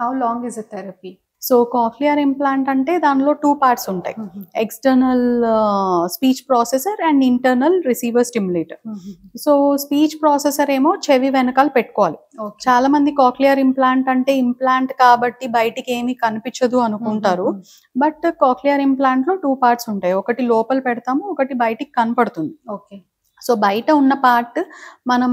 How long is a therapy? So cochlear implant అంటే దానిలో 2 parts ఉంటాయి. External speech processor and internal receiver stimulator. So speech processor ఏమో చెవి వెనకాల పెట్టుకోవాలి. చాలా మంది కాక్లియర్ ఇంప్లాంట్ అంటే ఇంప్లాంట్ కాబట్టి బయటికి ఏమీ కనిపించదు అనుకుంటారు. బట్ కాక్లియర్ ఇంప్లాంట్ లో 2 పార్ట్స్ ఉంటాయి. ఒకటి లోపల పెడతాము, ఒకటి బయటికి కనపడుతుంది. ఓకే. సో బయట ఉన్న పార్ట్ మనం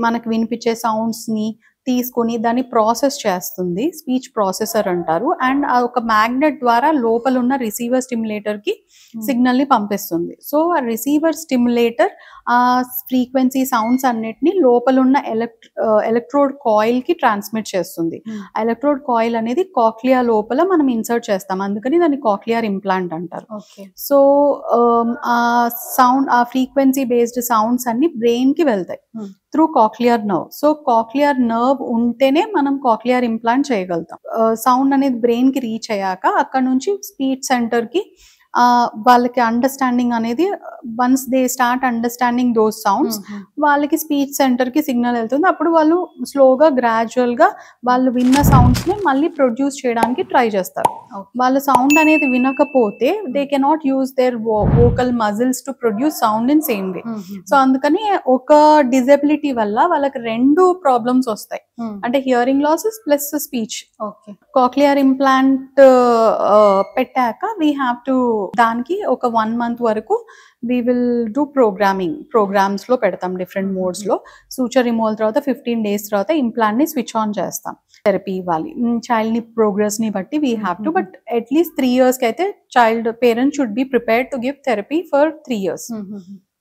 మనకు వినిపించే సౌండ్స్ ని తీసుకుని దాన్ని ప్రాసెస్ చేస్తుంది, స్పీచ్ ప్రాసెసర్ అంటారు. అండ్ ఒక మ్యాగ్నెట్ ద్వారా లోపల ఉన్న రిసీవర్ స్టిమ్యులేటర్ కి సిగ్నల్ ని పంపిస్తుంది. సో ఆ రిసీవర్ స్టిమ్యులేటర్ ఆ ఫ్రీక్వెన్సీ సౌండ్స్ అన్నిటిని లోపల ఉన్న ఎలక్ట్రోడ్ కాయిల్ కి ట్రాన్స్మిట్ చేస్తుంది. ఎలక్ట్రోడ్ కాయిల్ అనేది కాక్లియా లోపల మనం ఇన్సర్ట్ చేస్తాం, అందుకని దాన్ని కాక్లియర్ ఇంప్లాంట్ అంటారు. సో ఆ ఫ్రీక్వెన్సీ బేస్డ్ సౌండ్స్ అన్ని బ్రెయిన్ కి వెళ్తాయి through cochlear nerve. So cochlear nerve ఉంటేనే మనం కాక్లియర్ ఇంప్లాంట్ చేయగలుగుతాం. సౌండ్ అనేది బ్రెయిన్ కి రీచ్ అయ్యాక అక్కడ నుంచి స్పీచ్ సెంటర్ కి వాళ్ళకి అండర్స్టాండింగ్ అనేది once they start understanding those sounds వాళ్ళకి స్పీచ్ సెంటర్ కి సిగ్నల్ వెళ్తుంది. అప్పుడు వాళ్ళు స్లోగా గ్రాడ్యువల్ గా వాళ్ళు విన్న సౌండ్స్ ని మళ్ళీ ప్రొడ్యూస్ చేయడానికి ట్రై చేస్తారు. వాళ్ళ సౌండ్ అనేది వినకపోతే they cannot use their vocal muscles to produce sound in same way. So అందుకని ఒక డిజబిలిటీ వల్ల వాళ్ళకి 2 ప్రాబ్లమ్స్ వస్తాయి, అంటే hearing losses plus speech. Cochlear implant పెట్టాక వీ హ్యావ్ టు దానికి ఒక 1 month వరకు we will do ప్రోగ్రామ్స్ లో పెడతాం డిఫరెంట్ మోడ్స్ లో. సూచర్ రిమూవల్ తర్వాత 15 days తర్వాత ఇంప్లాంట్ ని స్విచ్ ఆన్ చేస్తాం. థెరపీ ఇవ్వాలి చైల్డ్ ని ప్రోగ్రెస్ ని బట్టి we have to, but at least 3 years కి అయితే parents should be prepared to give therapy for 3 years.